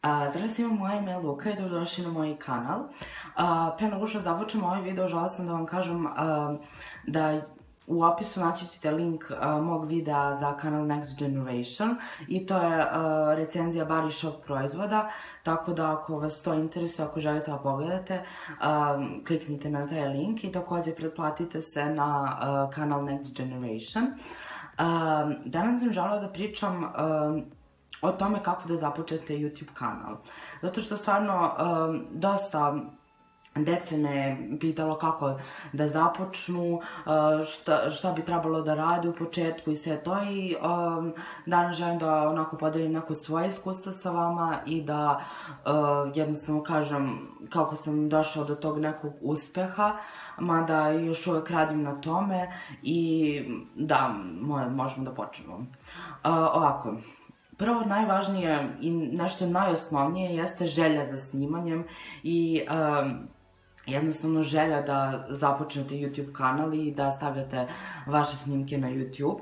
Zdravo svima, moje ime je Luka i dobrodošli na moj kanal. Pre nego što započnem ovaj video, želela sam da vam kažem da u opisu naći ćete link mog videa za kanal Next Generation i to je recenzija Body Shop proizvoda, tako da ako vas to interesuje, ako želite da pogledate, kliknite na taj link i takođe pretplatite se na kanal Next Generation. Danas sam želela da pričam o tome kako da započnete YouTube kanal. Zato što stvarno dosta dece me pitalo kako da započnu, šta bi trebalo da rade u početku i sve to i danas želim da onako podelim neko svoje iskustvo sa vama i da jednostavno kažem kako sam došla do tog nekog uspeha, mada još uvek radim na tome i da, možemo da počnemo. Ovako, prvo, najvažnije i nešto najosnovnije jeste želja za snimanjem i jednostavno želja da započnete YouTube kanal i da stavljate vaše snimke na YouTube.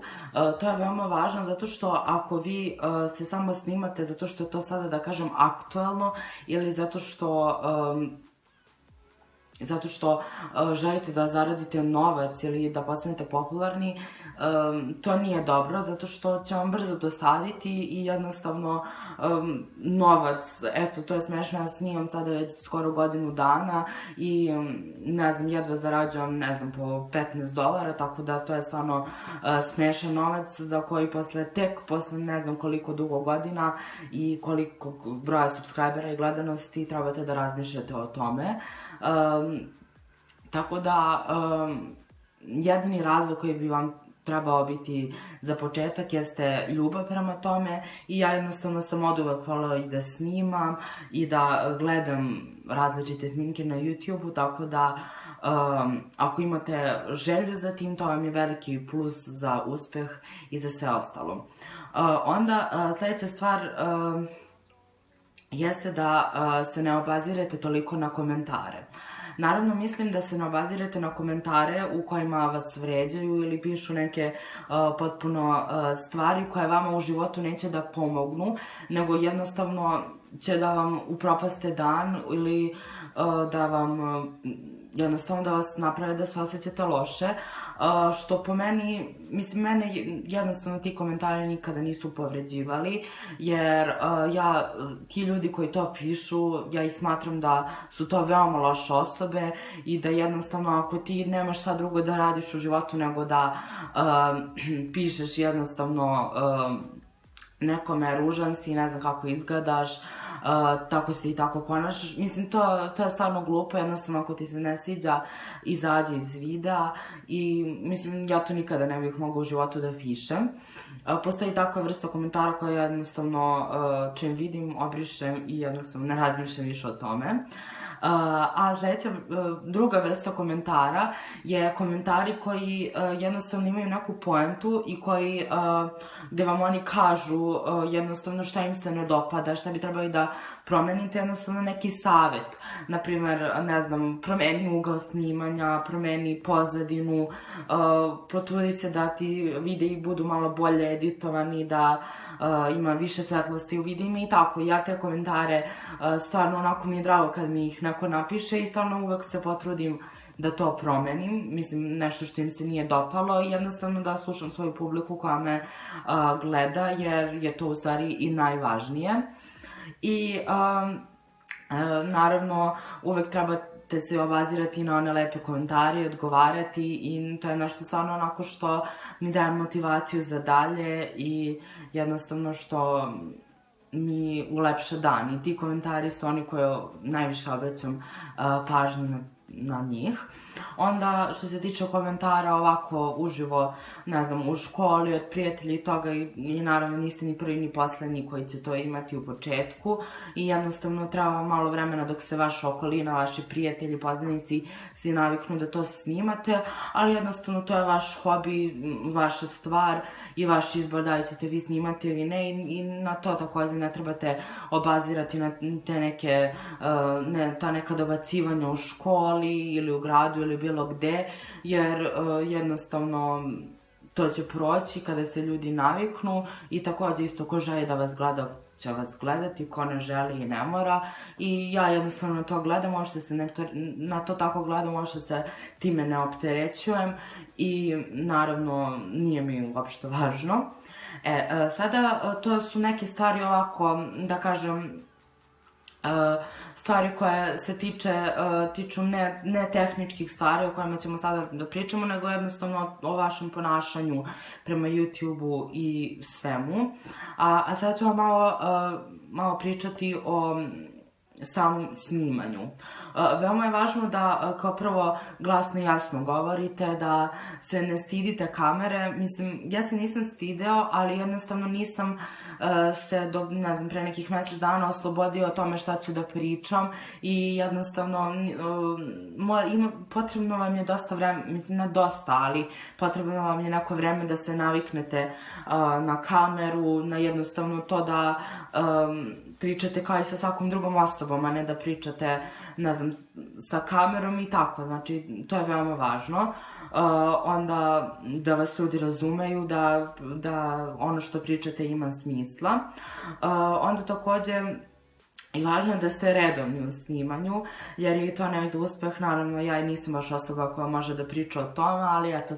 To je veoma važno zato što ako vi se samo snimate zato što je to sada, da kažem, aktuelno ili zato što želite da zaradite novac ili da postanete popularni, to nije dobro, zato što će vam brzo dosaditi i jednostavno novac, eto, to je smešno, ja snimam sada već skoro godinu dana i ne znam, jedva zarađujem, ne znam, po $15, tako da to je stvarno smešan novac za koji tek posle ne znam koliko dugo godina i koliko broja subscribera i gledanosti trebate da razmišljate o tome. Tako da, jedini razlog koji bi vam trebao biti za početak jeste ljubav prema tome i ja jednostavno sam oduvek volela i da snimam i da gledam različite snimke na YouTube-u, tako da ako imate želju za tim, to vam je veliki plus za uspeh i za sve ostalo. Onda, sledeća stvar jeste da se ne obazirete toliko na komentare. Naravno, mislim da se ne obazirete na komentare u kojima vas vređaju ili pišu neke potpuno stvari koje vama u životu neće da pomognu, nego jednostavno će da vam upropaste dan ili da vam jednostavno da vas naprave da se osjećate loše, što po meni, mislim, mene jednostavno ti komentari nikada nisu povređivali, jer ti ljudi koji to pišu, ja ih smatram da su to veoma loše osobe i da jednostavno ako ti nemaš šta drugo da radiš u životu nego da pišeš jednostavno nekome ružan si, ne znam kako izgledaš, tako se i tako ponašaš. Mislim, to je stvarno glupo, jednostavno ako ti se ne sviđa, izađi iz videa i mislim, ja to nikada ne bih mogla u životu da pišem. Postoji takva vrsta komentara koja jednostavno, čim vidim, obrišem i jednostavno ne razmišljam više o tome. A sledeća, druga vrsta komentara je komentari koji jednostavno imaju neku poentu i gde vam oni kažu jednostavno šta im se ne dopada, šta bi trebali da promenite, jednostavno neki savet. Naprimer, ne znam, promeni ugao snimanja, promeni pozadinu, potrudi se da ti videi budu malo bolje editovani, da ima više svetlosti u videima i tako. Ja te komentare, stvarno onako mi je drago kad mi ih neko napiše i stvarno uvek se potrudim da to promenim, mislim, nešto što im se nije dopalo i jednostavno da slušam svoju publiku koja me gleda, jer je to u stvari i najvažnije. I naravno, uvek trebate se obazirati na one lepe komentare i odgovarati i to je nešto stvarno onako što mi daje motivaciju za dalje i jednostavno što mi ulepša dan i ti komentari su oni koje najviše obraćam pažnju na njih. Onda, što se tiče komentara ovako uživo, ne znam, u školi, od prijatelja i toga i naravno niste ni prvi ni poslednji koji će to imati u početku i jednostavno treba malo vremena dok se vaša okolina, vaši prijatelji, poznanici svi naviknu da to snimate, ali jednostavno to je vaš hobi, vaša stvar i vaš izbor da li ćete vi snimati ili ne i na to takođe ne trebate obazirati na te neke, ta neka dobacivanja u školi ili u gradu ili bilo gde, jer jednostavno to će proći kada se ljudi naviknu i takođe isto ko želi da vas gleda će vas gledati, ko ne želi i ne mora. I ja jednostavno na to gledam, možda se na to tako gledam, možda se time ne opterećujem i naravno nije mi uopšte važno. Sada to su neke stvari ovako, da kažem, stvari koje se tiču ne tehničkih stvari o kojima ćemo sada da pričamo, nego jednostavno o vašem ponašanju prema YouTube-u i svemu. A sada ću vam malo pričati o samom snimanju. Veoma je važno da kao prvo glasno i jasno govorite, da se ne stidite kamere. Mislim, ja se nisam stideo, ali jednostavno nisam se pre nekih mesec dana oslobodio o tome šta ću da pričam i jednostavno potrebno vam je dosta vremena, mislim ne dosta, ali potrebno vam je neko vreme da se naviknete na kameru, na jednostavno to da pričate kao i sa svakom drugom osobom, a ne da pričate, ne znam, sa kamerom i tako, znači to je veoma važno. Onda da vas ljudi razumeju, da ono što pričate ima smisla. Onda takođe i važno je da ste redovni u snimanju, jer je to negde uspeh. Naravno, ja i nisam baš osoba koja može da priča o tome, ali eto,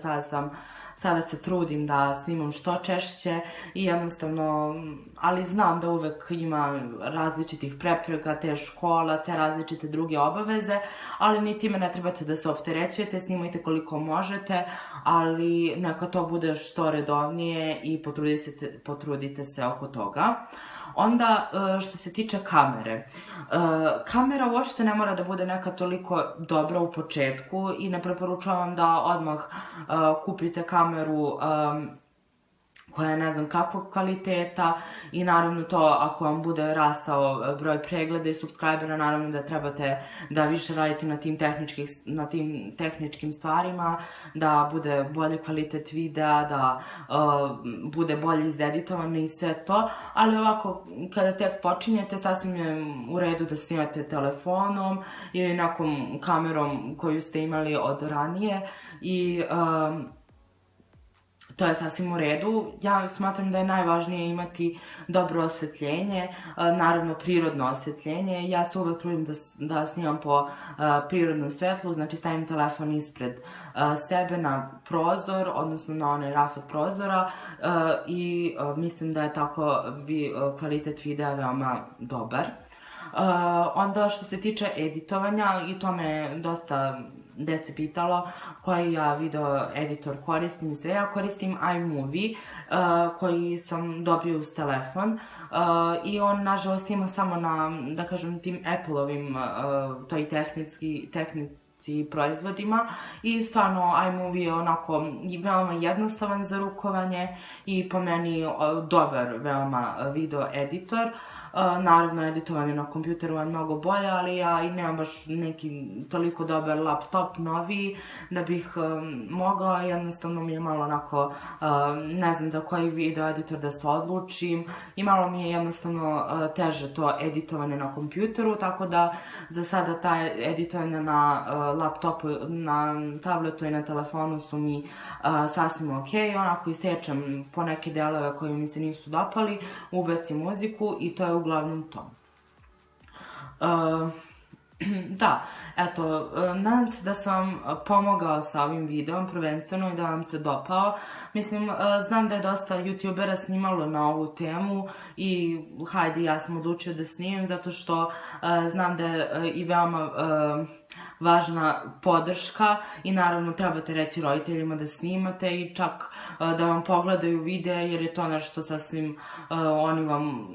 sada se trudim da snimam što češće i jednostavno, ali znam da uvek ima različitih prepreka, te škola, te različite druge obaveze, ali ni time ne trebate da se opterećujete, snimajte koliko možete, ali neka to bude što redovnije i potrudite se oko toga. Onda, što se tiče kamere, kamera uopšte ne mora da bude neka toliko dobra u početku i ne preporučavam da odmah kupite kameru koja je ne znam kakvog kvaliteta i naravno to ako vam bude rastao broj pregleda i subscribera, naravno da trebate da više radite na tim tehničkim stvarima, da bude bolji kvalitet videa, da bude bolje izeditovano i sve to, ali ovako kada tek počinjete sasvim je u redu da snimate telefonom ili nekom kamerom koju ste imali od ranije i to je sasvim u redu. Ja smatram da je najvažnije imati dobro osvetljenje, naravno prirodno osvetljenje. Ja se uvek trudim da snimam po prirodnom svetlu, znači stavim telefon ispred sebe na prozor, odnosno na onaj raf od prozora i mislim da je tako kvalitet videa veoma dobar. Onda što se tiče editovanja, i to me dosta dece pitalo koji ja video editor koristim i sve. Ja koristim iMovie koji sam dobio uz telefon i on nažalost ima samo na, da kažem, tim Apple-ovim toj tehnici proizvodima i stvarno iMovie je onako veoma jednostavan za rukovanje i po meni dobar veoma video editor. Naravno, editovanje na kompjuteru je mnogo bolje, ali ja i nemam baš neki toliko dobar laptop novi da bih mogla, jednostavno mi je malo onako, ne znam za koji video editor da se odlučim i malo mi je jednostavno teže to editovanje na kompjuteru, tako da za sada ta editovanje na laptopu, na tabletu i na telefonu su mi sasvim okej, onako isečem po neke delove koji mi se nisu dopali, ubacim muziku i to je uglavnom to. Da, eto, nadam se da sam vam pomogao sa ovim videom, prvenstveno i da vam se dopao. Mislim, znam da je dosta youtubera snimalo na ovu temu i hajde, ja sam odlučio da snimim zato što znam da je i veoma važna podrška i naravno trebate reći roditeljima da snimate i čak da vam pogledaju videa jer je to nešto sasvim oni vam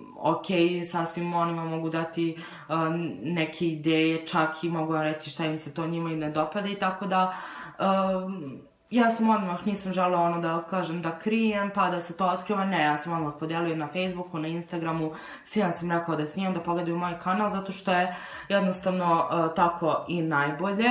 sasvim oni vam mogu dati neke ideje, čak i mogu vam reći šta im se to njima i ne dopada i tako da ja sam odmah, nisam želela ono da kažem da krijem pa da se to otkriva, ne, ja sam odmah podelila na Facebooku, na Instagramu, svima sam rekao da snimam, da pogledaju moj kanal zato što je jednostavno tako i najbolje.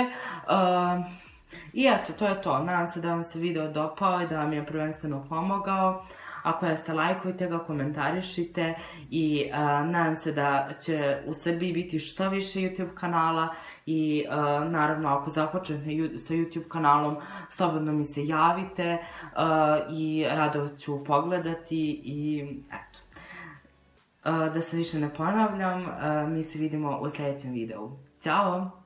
I eto, to je to, nadam se da vam se video dopao i da vam je prvenstveno pomogao. Ako jeste, lajkujte ga, komentarišite i nadam se da će u Srbiji biti što više YouTube kanala i naravno ako započnete sa YouTube kanalom slobodno mi se javite i rado ću pogledati i eto. Da se više ne ponavljam, mi se vidimo u sljedećem videu. Ćao!